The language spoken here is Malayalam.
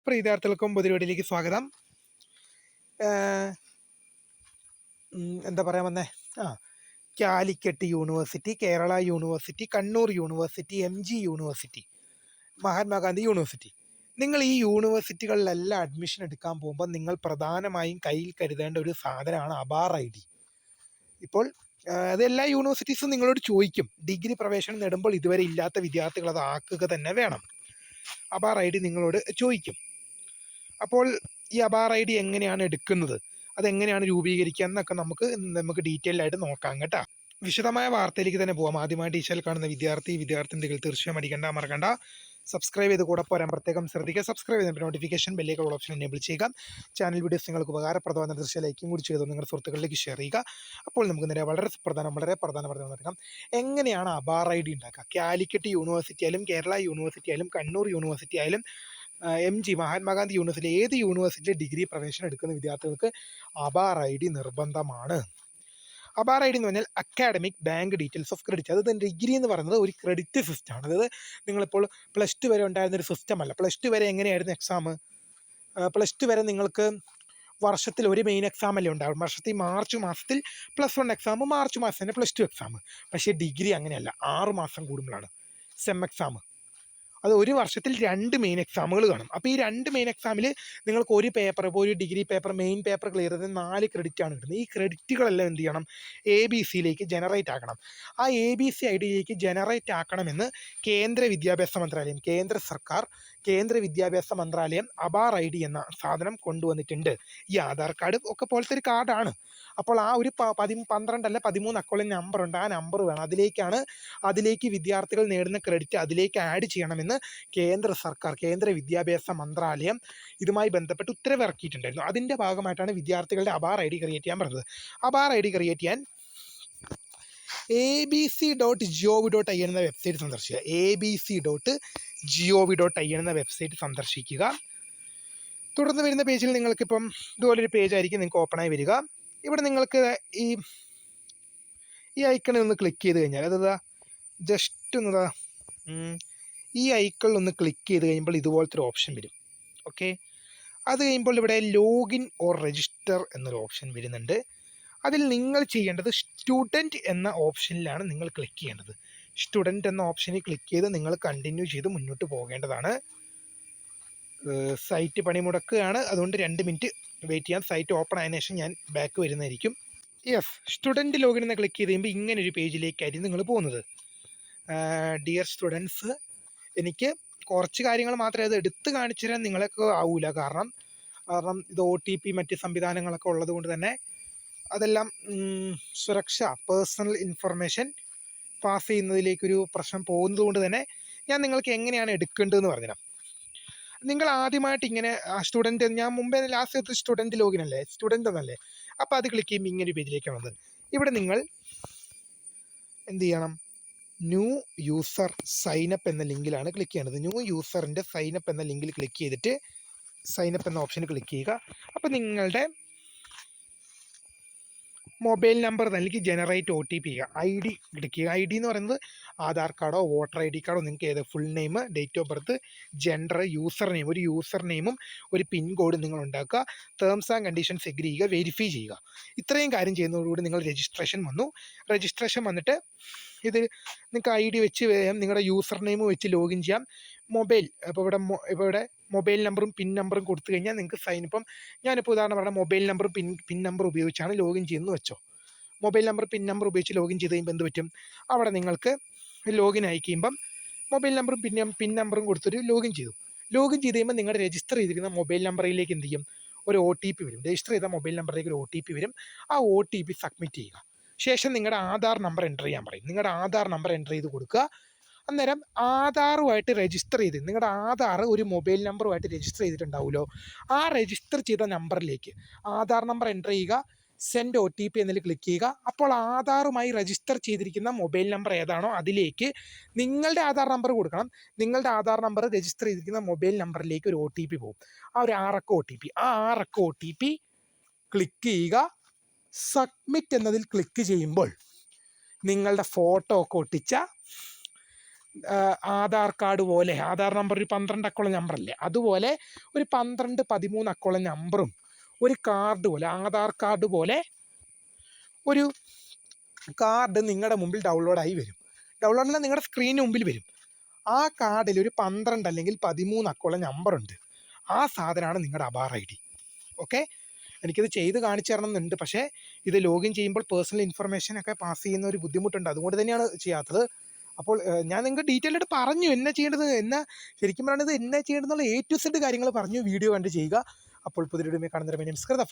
പ്രിയ വിദ്യാർത്ഥികൾക്കും പുതിയ വീഡിയോയിലേക്ക് സ്വാഗതം. എന്താ പറയാൻ വന്നേ? Calicut university, Kerala university, Kannur university, MG university, Mahatma Gandhi university. നിങ്ങൾ ഈ യൂണിവേഴ്സിറ്റികളിലെല്ലാം അഡ്മിഷൻ എടുക്കാൻ പോകുമ്പോൾ നിങ്ങൾ പ്രധാനമായും കയ്യിൽ കരുതേണ്ട ഒരു സാധനമാണ് അബാർ ID. ഇപ്പോൾ അതെല്ലാ യൂണിവേഴ്സിറ്റീസും നിങ്ങളോട് ചോദിക്കും. ഡിഗ്രി പ്രവേശനം നേടുമ്പോൾ ഇതുവരെ ഇല്ലാത്ത വിദ്യാർത്ഥികൾ അത് ആക്കുക തന്നെ വേണം. അബാർ ID നിങ്ങളോട് ചോദിക്കും. അപ്പോൾ ഈ അബാർ ID എങ്ങനെയാണ് എടുക്കുന്നത്, അതെങ്ങനെയാണ് രൂപീകരിക്കുക എന്നൊക്കെ നമുക്ക് ഡീറ്റെയിൽ ആയിട്ട് നോക്കാം കേട്ടോ. വിശദമായ വാർത്തയിലേക്ക് തന്നെ പോകാം. ആദ്യമായിട്ട് ഈ ചാനൽ കാണുന്ന വിദ്യാർത്ഥികൾ തീർച്ചയായും മറക്കണ്ട സബ്സ്ക്രൈബ് ചെയ്ത് കൂടെ പോരാൻ പ്രത്യേകം ശ്രദ്ധിക്കുക. സബ്സ്ക്രൈബ് ചെയ്തിട്ട് നോട്ടിഫിക്കേഷൻ ബെല്ലേക്കുള്ള ഓപ്ഷൻ എനേബിൾ ചെയ്യുക. ചാനൽ വീഡിയോസ് നിങ്ങൾക്ക് ഉപകാരപ്രദമായ ദൃശ്യ ലൈക്കും കൂടി ചെയ്ത് നിങ്ങളുടെ സുഹൃത്തുക്കളിലേക്ക് ഷെയർ ചെയ്യുക. അപ്പോൾ നമുക്ക് നേരെ വളരെ പ്രധാനപ്പെട്ട നോക്കാം. എങ്ങനെയാണ് അബാർ ID ഉണ്ടാക്കുക? കാലിക്കറ്റ് യൂണിവേഴ്സിറ്റി ആയാലും, കേരള യൂണിവേഴ്സിറ്റി ആയാലും, കണ്ണൂർ യൂണിവേഴ്സിറ്റി ആയാലും, MG മഹാത്മാഗാന്ധി യൂണിവേഴ്സിറ്റി, ഏത് യൂണിവേഴ്സിറ്റിയിൽ ഡിഗ്രി പ്രവേശനം എടുക്കുന്ന വിദ്യാർത്ഥികൾക്ക് അബാർ ID നിർബന്ധമാണ്. അബാർ ID എന്ന് പറഞ്ഞാൽ academic bank details of credit. അത് ഡിഗ്രി എന്ന് പറയുന്നത് ഒരു ക്രെഡിറ്റ് സിസ്റ്റമാണ്. അതായത് നിങ്ങളിപ്പോൾ +2 വരെ ഉണ്ടായിരുന്നൊരു സിസ്റ്റം അല്ല. +2 വരെ എങ്ങനെയായിരുന്നു എക്സാം? +2 വരെ നിങ്ങൾക്ക് വർഷത്തിൽ ഒരു മെയിൻ എക്സാം അല്ലേ ഉണ്ടാവും. വർഷത്തിൽ മാർച്ച് മാസത്തിൽ +1 എക്സാം, മാർച്ച് മാസം തന്നെ +2 എക്സാം. പക്ഷേ ഡിഗ്രി അങ്ങനെയല്ല, 6 മാസം കൂടുമ്പോഴാണ് സെം എക്സാം. അത് ഒരു വർഷത്തിൽ 2 മെയിൻ എക്സാമുകൾ കാണും. അപ്പോൾ ഈ 2 മെയിൻ എക്സാമിൽ നിങ്ങൾക്ക് ഒരു പേപ്പർ, ഇപ്പോൾ ഒരു degree paper main paper clear ചെയ്ത് 4 ക്രെഡിറ്റാണ് കിട്ടുന്നത്. ഈ ക്രെഡിറ്റുകളെല്ലാം എന്ത് ചെയ്യണം? ABC ജനറേറ്റ് ആക്കണം. ആ ABC IDയിലേക്ക് ജനറേറ്റ് ആക്കണമെന്ന് കേന്ദ്ര വിദ്യാഭ്യാസ മന്ത്രാലയം, കേന്ദ്ര വിദ്യാഭ്യാസ മന്ത്രാലയം അബാർ ID എന്ന സാധനം കൊണ്ടുവന്നിട്ടുണ്ട്. ഈ ആധാർ കാർഡ് ഒക്കെ പോലത്തെ ഒരു കാർഡാണ്. അപ്പോൾ ആ ഒരു 12 അല്ല 13 അക്കൗണ്ടിൽ നമ്പറുണ്ട്. ആ നമ്പർ വേണം. അതിലേക്ക് വിദ്യാർത്ഥികൾ നേടുന്ന ക്രെഡിറ്റ് അതിലേക്ക് ആഡ് ചെയ്യണമെന്ന് കേന്ദ്ര വിദ്യാഭ്യാസ മന്ത്രാലയം ഇതുമായി ബന്ധപ്പെട്ട് ഉത്തരവ് ഇറക്കിയിട്ടുണ്ടായിരുന്നു. അതിൻ്റെ ഭാഗമായിട്ടാണ് വിദ്യാർത്ഥികളുടെ അബാർ ID ക്രിയേറ്റ് ചെയ്യാൻ പറഞ്ഞത്. അബാർ ID ക്രിയേറ്റ് ചെയ്യാൻ abc.gov.in എന്ന വെബ്സൈറ്റ് സന്ദർശിക്കുക. abc.gov.in എന്ന വെബ്സൈറ്റ് സന്ദർശിക്കുക. തുടർന്ന് വരുന്ന പേജിൽ നിങ്ങൾക്കിപ്പം ഇതുപോലൊരു പേജായിരിക്കും നിങ്ങൾക്ക് ഓപ്പണായി വരിക. ഇവിടെ നിങ്ങൾക്ക് ഈ ഐക്കണിൽ ഒന്ന് ക്ലിക്ക് ചെയ്ത് കഴിഞ്ഞാൽ, അതാ ജസ്റ്റ് ഒന്നതാ ഈ ഐക്കണിൽ ഒന്ന് ക്ലിക്ക് ചെയ്ത് കഴിയുമ്പോൾ ഇതുപോലത്തെ ഒരു ഓപ്ഷൻ വരും. ഓക്കെ, അത് കഴിയുമ്പോൾ ഇവിടെ ലോഗിൻ ഓർ രജിസ്റ്റർ എന്നൊരു ഓപ്ഷൻ വരുന്നുണ്ട്. അതിൽ നിങ്ങൾ ചെയ്യേണ്ടത് സ്റ്റുഡൻറ്റ് എന്ന ഓപ്ഷനിലാണ് നിങ്ങൾ ക്ലിക്ക് ചെയ്യേണ്ടത്. സ്റ്റുഡൻറ്റ് എന്ന ഓപ്ഷനിൽ ക്ലിക്ക് ചെയ്ത് നിങ്ങൾ കണ്ടിന്യൂ ചെയ്ത് മുന്നോട്ട് പോകേണ്ടതാണ്. സൈറ്റ് പണിമുടക്കുകയാണ്, അതുകൊണ്ട് 2 മിനിറ്റ് വെയിറ്റ് ചെയ്യാം. സൈറ്റ് ഓപ്പൺ ആയതിനു ശേഷം ഞാൻ ബാക്ക് വരുന്നതായിരിക്കും. യെസ്, സ്റ്റുഡൻറ്റ് ലോഗിൻ എന്ന് ക്ലിക്ക് ചെയ്ത് കഴിയുമ്പോൾ ഇങ്ങനൊരു പേജിലേക്കായിരിക്കും നിങ്ങൾ പോകുന്നത്. ഡിയർ സ്റ്റുഡൻസ്, എനിക്ക് കുറച്ച് കാര്യങ്ങൾ മാത്രമേ അത് എടുത്ത് കാണിച്ചു തരാൻ നിങ്ങൾക്ക് ആവൂല. കാരണം ഇത് OTP മറ്റ് സംവിധാനങ്ങളൊക്കെ ഉള്ളത് കൊണ്ട് തന്നെ അതെല്ലാം സുരക്ഷ, പേഴ്സണൽ ഇൻഫർമേഷൻ പാസ് ചെയ്യുന്നതിലേക്കൊരു പ്രശ്നം പോകുന്നത് കൊണ്ട് തന്നെ ഞാൻ നിങ്ങൾക്ക് എങ്ങനെയാണ് എടുക്കേണ്ടതെന്ന് പറഞ്ഞുതരാം. നിങ്ങൾ ആദ്യമായിട്ട് ഇങ്ങനെ സ്റ്റുഡൻറ്റ്, ഞാൻ മുമ്പേ ലാസ്റ്റ് സ്റ്റുഡൻറ്റ് ലോഗിൻ അല്ലേ, സ്റ്റുഡൻറ്റ് എന്നല്ലേ, അപ്പോൾ അത് ക്ലിക്ക് ചെയ്യുമ്പോൾ ഇങ്ങനെ ഒരു പേജിലേക്കാണ് വന്നത്. ഇവിടെ നിങ്ങൾ എന്ത് ചെയ്യണം? ന്യൂ യൂസർ സൈനപ്പ് എന്ന ലിങ്കിലാണ് ക്ലിക്ക് ചെയ്യേണ്ടത്. ന്യൂ യൂസറിൻ്റെ സൈനപ്പ് എന്ന ലിങ്കിൽ ക്ലിക്ക് ചെയ്തിട്ട് സൈനപ്പ് എന്ന ഓപ്ഷന് ക്ലിക്ക് ചെയ്യുക. അപ്പോൾ നിങ്ങളുടെ മൊബൈൽ നമ്പർ നൽകി ജനറേറ്റ് OTP ചെയ്യുക. ID ക്ലിക്ക് ചെയ്യുക. ID എന്ന് പറയുന്നത് ആധാർ കാർഡോ വോട്ടർ ID കാർഡോ, നിങ്ങൾക്ക് ഏത് full name, date of birth, gender, user name, ഒരു യൂസർ നെയിമും ഒരു പിൻ കോഡും നിങ്ങൾ ഉണ്ടാക്കുക. ടേംസ് ആൻഡ് കണ്ടീഷൻസ് എഗ്രി ചെയ്യുക, വെരിഫൈ ചെയ്യുക. ഇത്രയും കാര്യം ചെയ്യുന്നതോടുകൂടി നിങ്ങൾ രജിസ്ട്രേഷൻ വന്നിട്ട് ഇത് നിങ്ങൾക്ക് ID വെച്ച് നിങ്ങളുടെ യൂസർ നെയിം വെച്ച് ലോഗിൻ ചെയ്യാം. മൊബൈൽ ഇപ്പോൾ ഇവിടെ മൊബൈൽ നമ്പറും പിൻ നമ്പറും കൊടുത്തു കഴിഞ്ഞാൽ നിങ്ങൾക്ക് ഇപ്പം ഞാനിപ്പോൾ ഉദാഹരണം പറഞ്ഞാൽ മൊബൈൽ നമ്പറും പിൻ നമ്പർ ഉപയോഗിച്ചാണ് ലോഗിൻ ചെയ്യുന്നത് വെച്ചോ. മൊബൈൽ നമ്പർ പിൻ നമ്പർ ഉപയോഗിച്ച് ലോഗിൻ ചെയ്ത് കഴിയുമ്പോൾ എന്ത് പറ്റും? അവിടെ നിങ്ങൾക്ക് ലോഗിൻ ആയി കഴിയുമ്പം മൊബൈൽ നമ്പറും പിൻ നമ്പറും കൊടുത്തിട്ട് ലോഗിൻ ചെയ്ത് കഴിയുമ്പോൾ നിങ്ങളുടെ രജിസ്റ്റർ ചെയ്തിരിക്കുന്ന മൊബൈൽ നമ്പറിലേക്ക് എന്ത് ചെയ്യും? ഒരു OTP വരും. രജിസ്റ്റർ ചെയ്ത മൊബൈൽ നമ്പറിലേക്ക് ഒരു OTP വരും. ആ OTP സബ്മിറ്റ് ചെയ്യുക. ശേഷം നിങ്ങളുടെ ആധാർ നമ്പർ എൻ്റർ ചെയ്യാൻ പറയും. നിങ്ങളുടെ ആധാർ നമ്പർ എൻ്റർ ചെയ്ത് കൊടുക്കുക. അന്നേരം ആധാറുമായിട്ട് രജിസ്റ്റർ ചെയ്ത്, നിങ്ങളുടെ ആധാർ ഒരു മൊബൈൽ നമ്പറുമായിട്ട് രജിസ്റ്റർ ചെയ്തിട്ടുണ്ടാവുമല്ലോ, ആ രജിസ്റ്റർ ചെയ്ത നമ്പറിലേക്ക് ആധാർ നമ്പർ എൻ്റർ ചെയ്യുക. സെൻഡ് OTP എന്നതിൽ ക്ലിക്ക് ചെയ്യുക. അപ്പോൾ ആധാറുമായി രജിസ്റ്റർ ചെയ്തിരിക്കുന്ന മൊബൈൽ നമ്പർ ഏതാണോ അതിലേക്ക് നിങ്ങളുടെ ആധാർ നമ്പർ കൊടുക്കണം. നിങ്ങളുടെ ആധാർ നമ്പർ രജിസ്റ്റർ ചെയ്തിരിക്കുന്ന മൊബൈൽ നമ്പറിലേക്ക് ഒരു OTP പോകും. ആ ഒരു 6 അക്ക OTP, ആ 6 അക്ക OTP ക്ലിക്ക് ചെയ്യുക. സബ്മിറ്റ് എന്നതിൽ ക്ലിക്ക് ചെയ്യുമ്പോൾ നിങ്ങളുടെ ഫോട്ടോ ഒക്കെ ഒട്ടിച്ച ആധാർ കാർഡ് പോലെ ആധാർ നമ്പർ ഒരു 12 അക്കമുള്ള നമ്പറല്ലേ, അതുപോലെ ഒരു 12, 13 അക്കമുള്ള നമ്പറും ഒരു കാർഡ് പോലെ ആധാർ കാർഡ് പോലെ ഒരു കാർഡ് നിങ്ങളുടെ മുമ്പിൽ ഡൗൺലോഡായി വരും. ഡൗൺലോഡല്ല, നിങ്ങളുടെ സ്ക്രീനിന് മുമ്പിൽ വരും. ആ കാർഡിൽ ഒരു 12 അല്ലെങ്കിൽ 13 അക്കമുള്ള നമ്പറുണ്ട്. ആ സാധനമാണ് നിങ്ങളുടെ ആധാർ ID. ഓക്കെ, എനിക്കിത് ചെയ്ത് കാണിച്ചു തരണം എന്നുണ്ട്, പക്ഷേ ഇത് ലോഗിൻ ചെയ്യുമ്പോൾ പേഴ്സണൽ ഇൻഫർമേഷൻ ഒക്കെ പാസ് ചെയ്യുന്ന ഒരു ബുദ്ധിമുട്ടുണ്ട്, അതുകൊണ്ട് തന്നെയാണ് ചെയ്യാത്തത്. അപ്പോൾ ഞാൻ നിങ്ങൾക്ക് ഡീറ്റെയിൽ ആയിട്ട് പറഞ്ഞു എന്നെ ചെയ്യേണ്ടത്, ശരിക്കും പറയുന്നത് എന്നെ ചെയ്യേണ്ടതെന്നുള്ള A to Z കാര്യങ്ങൾ പറഞ്ഞു. വീഡിയോ കണ്ട് ചെയ്യുക. അപ്പോൾ പുതിയ വീഡിയോ കാണുന്നവരെ നമസ്കാരം.